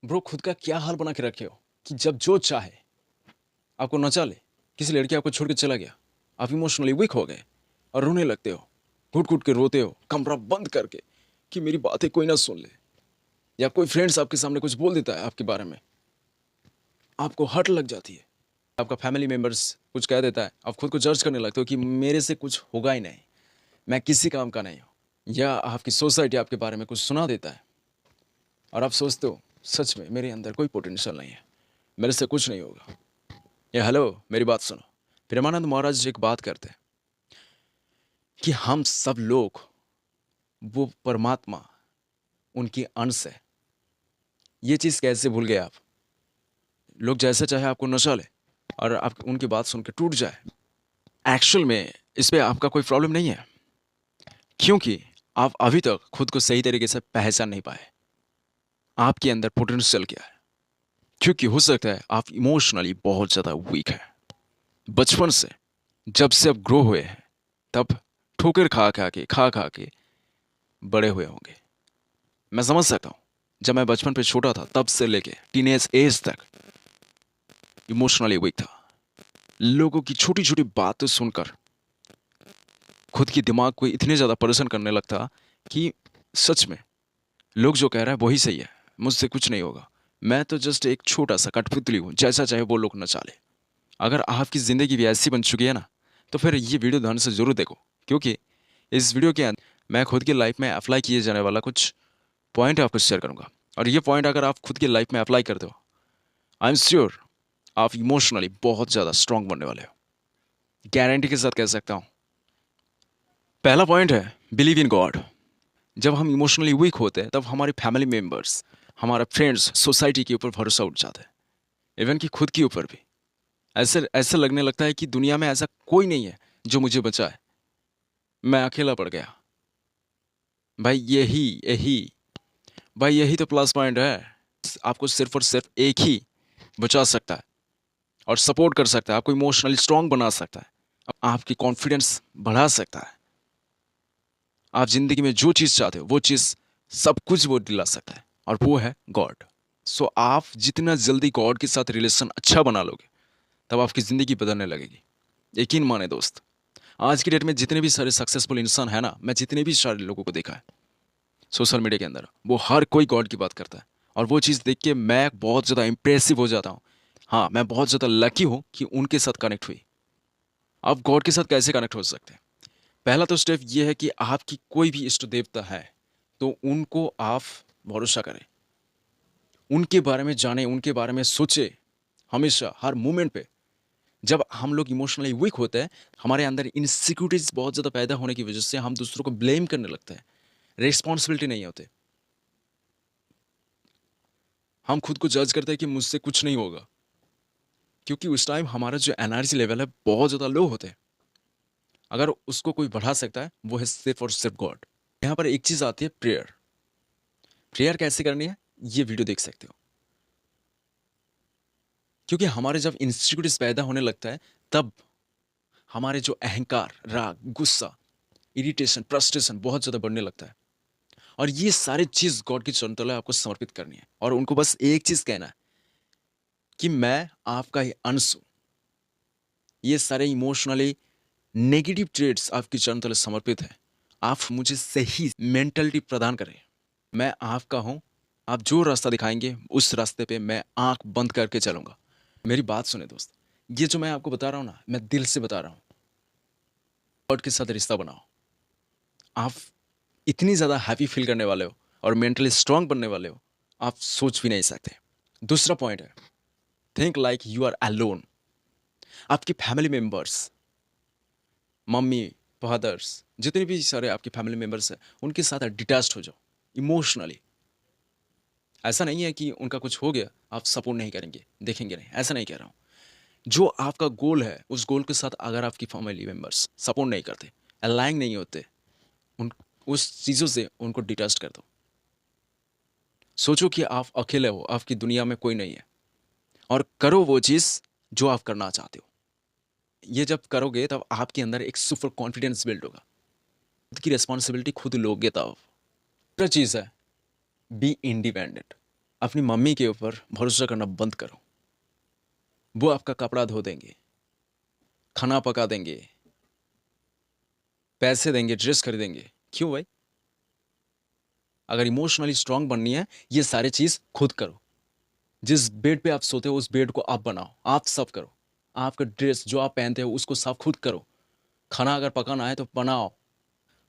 Bro खुद का क्या हाल बना के रखे हो कि जब जो चाहे आपको नचा ले। किसी लड़की आपको छोड़ के चला गया, आप इमोशनली वीक हो गए और रोने लगते हो, घुट घुट के रोते हो कमरा बंद करके कि मेरी बातें कोई ना सुन ले। या कोई फ्रेंड्स आपके सामने कुछ बोल देता है आपके बारे में, आपको हर्ट लग जाती है। आपका फैमिली मेम्बर्स कुछ कह देता है, आप खुद को जज करने लगते हो कि मेरे से कुछ होगा ही नहीं, मैं किसी काम का नहीं हूँ। या आपकी सोसाइटी आपके बारे में कुछ सुना देता है और आप सोचते हो सच में मेरे अंदर कोई पोटेंशियल नहीं है, मेरे से कुछ नहीं होगा। या हेलो मेरी बात सुनो। प्रेमानंद महाराज जी एक बात करते हैं कि हम सब लोग वो परमात्मा उनकी अंश है। ये चीज़ कैसे भूल गए आप? लोग जैसे चाहे आपको नचा ले और आप उनकी बात सुन के टूट जाए। एक्चुअल में इस पे आपका कोई प्रॉब्लम नहीं है, क्योंकि आप अभी तक खुद को सही तरीके से पहचान नहीं पाए। आपके अंदर पोटेंशियल क्या है? क्योंकि हो सकता है आप इमोशनली बहुत ज़्यादा वीक है। बचपन से जब से आप ग्रो हुए हैं तब ठोकर खा खा के बड़े हुए होंगे। मैं समझ सकता हूँ, जब मैं बचपन पे छोटा था तब से लेके टीनेज एज तक इमोशनली वीक था। लोगों की छोटी छोटी बातें सुनकर खुद की दिमाग को इतने ज़्यादा परेशान करने लगता कि सच में लोग जो कह रहा है वही सही है, मुझसे कुछ नहीं होगा, मैं तो जस्ट एक छोटा सा कठपुतली हूँ, जैसा चाहे वो लोग नचा ले। अगर आपकी ज़िंदगी भी ऐसी बन चुकी है ना, तो फिर ये वीडियो ध्यान से ज़रूर देखो, क्योंकि इस वीडियो के अंदर मैं खुद की लाइफ में अप्लाई किए जाने वाला कुछ पॉइंट आपको शेयर करूंगा। और ये पॉइंट अगर आप खुद की लाइफ में अप्लाई करते हो, आई एम श्योर आप इमोशनली बहुत ज़्यादा स्ट्रांग बनने वाले हो। गारंटी के साथ कह सकता हूँ। पहला पॉइंट है बिलीव इन गॉड। जब हम इमोशनली वीक होते हैं तब हमारे फैमिली मेम्बर्स, हमारे फ्रेंड्स, सोसाइटी के ऊपर भरोसा उठ जाता है, इवन कि खुद के ऊपर भी। ऐसे ऐसा लगने लगता है कि दुनिया में ऐसा कोई नहीं है जो मुझे बचाए, मैं अकेला पड़ गया। भाई यही यही भाई यही तो प्लस पॉइंट है। आपको सिर्फ और सिर्फ एक ही बचा सकता है और सपोर्ट कर सकता है, आपको इमोशनली स्ट्रांग बना सकता है, आपकी कॉन्फिडेंस बढ़ा सकता है। आप जिंदगी में जो चीज़ चाहते हो वो चीज़, सब कुछ वो दिला सकता है, और वो है गॉड। सो आप जितना जल्दी गॉड के साथ रिलेशन अच्छा बना लोगे तब आपकी ज़िंदगी बदलने लगेगी। यकीन माने दोस्त, आज की डेट में जितने भी सारे सक्सेसफुल इंसान है ना, मैं जितने भी सारे लोगों को देखा है सोशल मीडिया के अंदर, वो हर कोई गॉड की बात करता है। और वो चीज़ देख के मैं बहुत ज़्यादा इंप्रेसिव हो जाता हूँ। हाँ, मैं बहुत ज़्यादा लकी हूँ कि उनके साथ कनेक्ट हुई। आप गॉड के साथ कैसे कनेक्ट हो सकते हैं? पहला तो स्टेप ये है कि आपकी कोई भी इष्ट देवता है तो उनको आप भरोसा करें, उनके बारे में जानें, उनके बारे में सोचें हमेशा, हर मोमेंट पे। जब हम लोग इमोशनली वीक होते हैं, हमारे अंदर इनसिक्योरिटीज बहुत ज़्यादा पैदा होने की वजह से हम दूसरों को ब्लेम करने लगते हैं, रिस्पॉन्सिबिलिटी नहीं होते। हम खुद को जज करते हैं कि मुझसे कुछ नहीं होगा, क्योंकि उस टाइम हमारा जो एनर्जी लेवल है बहुत ज़्यादा लो होते हैं। अगर उसको कोई बढ़ा सकता है वो है सिर्फ और सिर्फ गॉड। यहाँ पर एक चीज़ आती है प्रेयर। प्रेयर कैसे करनी है ये वीडियो देख सकते हो। क्योंकि हमारे जब इंसिक्योरिटीज पैदा होने लगता है तब हमारे जो अहंकार, राग, गुस्सा, इरिटेशन, फ्रस्ट्रेशन बहुत ज़्यादा बढ़ने लगता है। और ये सारी चीज़ गॉड की चरण तले आपको समर्पित करनी है और उनको बस एक चीज़ कहना है कि मैं आपका ही अंश हूँ। ये सारे इमोशनली नेगेटिव ट्रेड्स आपकी चरण तले समर्पित हैं। आप मुझे सही मेंटलिटी प्रदान करें, मैं आपका हूँ। आप जो रास्ता दिखाएंगे उस रास्ते पे मैं आंख बंद करके चलूंगा। मेरी बात सुने दोस्त, ये जो मैं आपको बता रहा हूँ ना, मैं दिल से बता रहा हूँ। गॉड के साथ रिश्ता बनाओ, आप इतनी ज़्यादा हैप्पी फील करने वाले हो और मेंटली स्ट्रांग बनने वाले हो, आप सोच भी नहीं सकते। दूसरा पॉइंट है think like you are alone. आपकी फैमिली मेम्बर्स, मम्मी, फादर्स, जितने भी सारे आपके फैमिली मेम्बर्स हैं उनके साथ डिटैच्ड हो जाओ इमोशनली। ऐसा नहीं है कि उनका कुछ हो गया आप सपोर्ट नहीं करेंगे, देखेंगे नहीं, ऐसा नहीं कह रहा हूँ। जो आपका गोल है उस गोल के साथ अगर आपकी फैमिली मेम्बर्स सपोर्ट नहीं करते, अलाइन नहीं होते, उन उस चीज़ों से उनको डिटैच कर दो। सोचो कि आप अकेले हो, आपकी दुनिया में कोई नहीं है, और करो वो चीज़ जो आप करना चाहते हो। ये जब करोगे तब आपके अंदर एक सुपर कॉन्फिडेंस बिल्ड होगा, खुद की रिस्पॉन्सिबिलिटी खुद लोगे तब। दूसरा चीज़ है बी इंडिपेंडेंट। अपनी मम्मी के ऊपर भरोसा करना बंद करो। वो आपका कपड़ा धो देंगे, खाना पका देंगे, पैसे देंगे, ड्रेस खरीदेंगे। क्यों भाई? अगर इमोशनली स्ट्रांग बननी है, ये सारे चीज खुद करो। जिस बेड पे आप सोते हो उस बेड को आप बनाओ, आप साफ करो। आपका ड्रेस जो आप पहनते हो उसको साफ खुद करो। खाना अगर पकाना है तो बनाओ।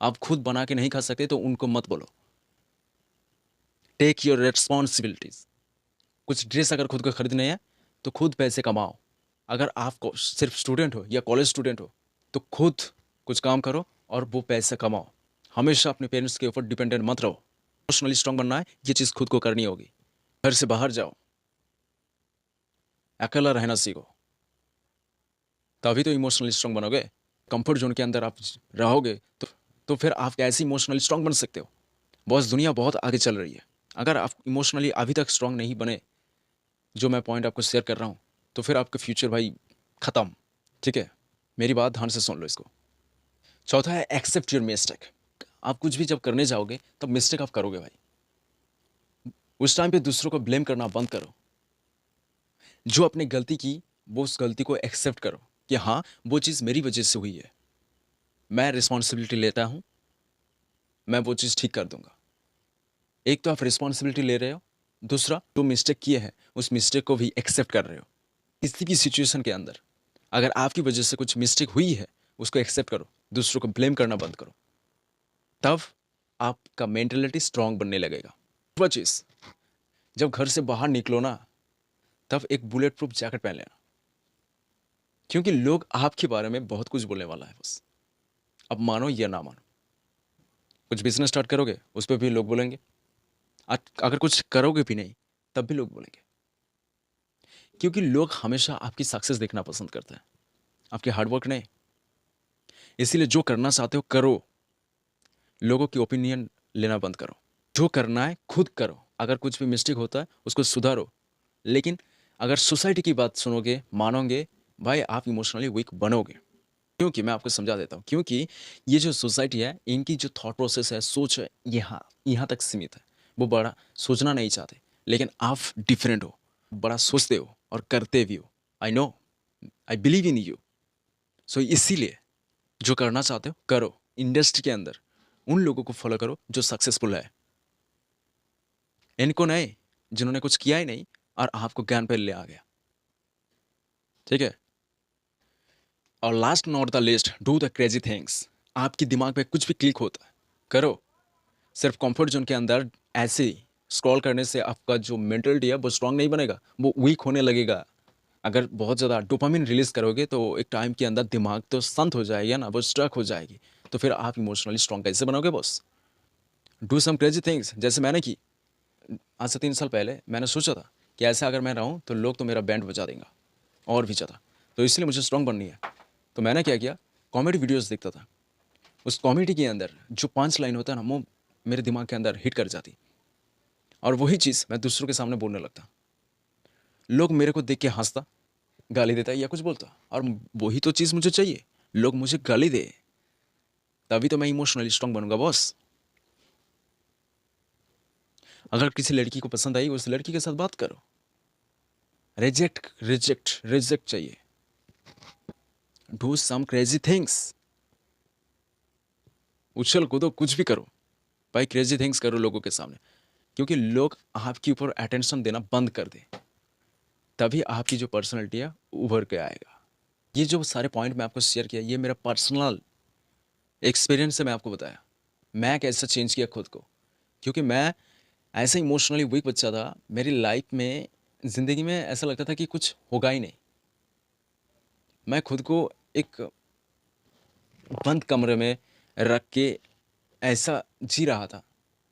आप खुद बना के नहीं खा सकते तो उनको मत बोलो। Take your responsibilities. कुछ ड्रेस अगर खुद को खरीदने हैं तो खुद पैसे कमाओ। अगर आप सिर्फ स्टूडेंट हो या कॉलेज स्टूडेंट हो तो खुद कुछ काम करो और वो पैसे कमाओ। हमेशा अपने पेरेंट्स के ऊपर डिपेंडेंट मत रहो। इमोशनली स्ट्रांग बनना है, ये चीज़ खुद को करनी होगी। घर से बाहर जाओ, अकेला रहना सीखो, तभी तो इमोशनली स्ट्रांग बनोगे। कंफर्ट जोन के अंदर आप रहोगे तो फिर आप कैसे इमोशनली स्ट्रांग बन सकते हो? बॉस, दुनिया बहुत आगे चल रही है। अगर आप इमोशनली अभी तक स्ट्रांग नहीं बने, जो मैं पॉइंट आपको शेयर कर रहा हूँ, तो फिर आपका फ्यूचर भाई खत्म। ठीक है, मेरी बात ध्यान से सुन लो इसको। चौथा है एक्सेप्ट योर मिस्टेक। आप कुछ भी जब करने जाओगे तब मिस्टेक आप करोगे भाई। उस टाइम पे दूसरों को ब्लेम करना बंद करो। जो अपनी गलती की वो उस गलती को एक्सेप्ट करो कि हाँ, वो चीज़ मेरी वजह से हुई है, मैं रिस्पॉन्सिबिलिटी लेता हूँ, मैं वो चीज़ ठीक कर दूंगा। एक तो आप रिस्पॉन्सिबिलिटी ले रहे हो, दूसरा जो मिस्टेक किए हैं उस मिस्टेक को भी एक्सेप्ट कर रहे हो। किसी भी सिचुएशन के अंदर अगर आपकी वजह से कुछ मिस्टेक हुई है उसको एक्सेप्ट करो, दूसरों को ब्लेम करना बंद करो। तब आपका मेंटेलिटी स्ट्रांग बनने लगेगा। वो चीज़, जब घर से बाहर निकलो ना, तब एक बुलेट प्रूफ जैकेट पहन लेना, क्योंकि लोग आपके बारे में बहुत कुछ बोलने वाला है बस। अब मानो या ना मानो, कुछ बिजनेस स्टार्ट करोगे उस पर भी लोग बोलेंगे। अगर कुछ करोगे भी नहीं तब भी लोग बोलेंगे, क्योंकि लोग हमेशा आपकी सक्सेस देखना पसंद करते हैं, आपके हार्डवर्क नहीं। इसीलिए जो करना चाहते हो करो, लोगों की ओपिनियन लेना बंद करो। जो करना है खुद करो। अगर कुछ भी मिस्टेक होता है उसको सुधारो, लेकिन अगर सोसाइटी की बात सुनोगे, मानोगे, भाई आप इमोशनली वीक बनोगे। क्योंकि मैं आपको समझा देता हूँ, क्योंकि ये जो सोसाइटी है इनकी जो थॉट प्रोसेस है, सोच है, यहाँ यहाँ तक सीमित है। वो बड़ा सोचना नहीं चाहते, लेकिन आप डिफरेंट हो, बड़ा सोचते हो और करते भी हो। I know, I believe in you. So इसीलिए जो करना चाहते हो करो। इंडस्ट्री के अंदर उन लोगों को फॉलो करो जो सक्सेसफुल है, इनको नहीं जिन्होंने कुछ किया ही नहीं और आपको ज्ञान पे ले आ गया। ठीक है, और last not the list, do the crazy things. आपके दिमाग पे कुछ भी क्लिक होता है करो। सिर्फ कंफर्ट जोन के अंदर ऐसे ही स्क्रॉल करने से आपका जो मेंटलिटी है वो स्ट्रांग नहीं बनेगा, वो वीक होने लगेगा। अगर बहुत ज़्यादा डोपामिन रिलीज करोगे तो एक टाइम के अंदर दिमाग तो शांत हो जाएगा ना, वो स्ट्रक हो जाएगी। तो फिर आप इमोशनली स्ट्रांग कैसे बनोगे boss? Do some crazy things, जैसे मैंने की। आज से 3 साल पहले मैंने सोचा था कि ऐसा अगर मैं रहूँ तो लोग तो मेरा बैंड बजा देंगे और भी ज़्यादा। तो इसलिए मुझे स्ट्रांग बननी है। तो मैंने क्या किया, कॉमेडी वीडियोस देखता था। उस कॉमेडी के अंदर जो 5 लाइन होता है ना, वो मेरे दिमाग के अंदर हिट कर जाती, और वही चीज़ मैं दूसरों के सामने बोलने लगता। लोग मेरे को देख के हंसता, गाली देता या कुछ बोलता, और वही तो चीज़ मुझे चाहिए। लोग मुझे गाली दे, तभी तो मैं इमोशनली स्ट्रांग बनूंगा बॉस। अगर किसी लड़की को पसंद आई, उस लड़की के साथ बात करो। रिजेक्ट रिजेक्ट रिजेक्ट चाहिए। Do some crazy things. उछल कूदो, कुछ भी करो भाई, क्रेजी थिंग्स करो लोगों के सामने, क्योंकि लोग आपके ऊपर अटेंशन देना बंद कर दे, तभी आपकी जो पर्सनैलिटी है उभर के आएगा। ये जो सारे पॉइंट मैं आपको शेयर किया, ये मेरा पर्सनल एक्सपीरियंस से मैं आपको बताया। मैं कैसे चेंज किया खुद को, क्योंकि मैं ऐसे इमोशनली वीक बच्चा था। मेरी लाइफ में, ज़िंदगी में ऐसा लगता था कि कुछ होगा ही नहीं। मैं खुद को एक बंद कमरे में रख के ऐसा जी रहा था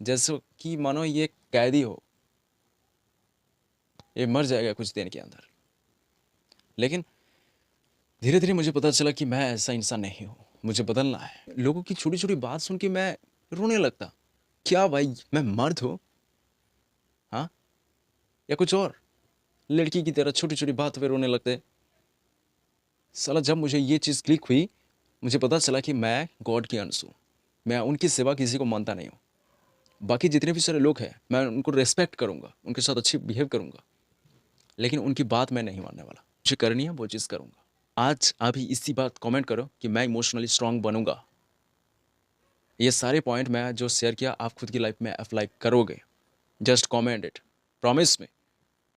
जैसे कि मानो ये कैदी हो, ये मर जाएगा कुछ दिन के अंदर। लेकिन धीरे धीरे मुझे पता चला कि मैं ऐसा इंसान नहीं हूँ, मुझे बदलना है। लोगों की छोटी छोटी बात सुन के मैं रोने लगता। क्या भाई, मैं मर्द हूँ हाँ, या कुछ और? लड़की की तरह छोटी छोटी बात पे रोने लगते। साला, जब मुझे ये चीज़ क्लिक हुई, मुझे पता चला कि मैं गॉड की अंश हूँ। मैं उनकी सिवा किसी को मानता नहीं हूँ। बाकी जितने भी सारे लोग हैं मैं उनको रेस्पेक्ट करूँगा, उनके साथ अच्छी बिहेव करूँगा, लेकिन उनकी बात मैं नहीं मानने वाला। मुझे करनी है वो चीज़ करूँगा। आज अभी इसी बात कमेंट करो कि मैं इमोशनली स्ट्रांग बनूंगा। ये सारे पॉइंट मैं जो शेयर किया आप खुद की लाइफ में अप्लाई करोगे। Just comment it, promise me.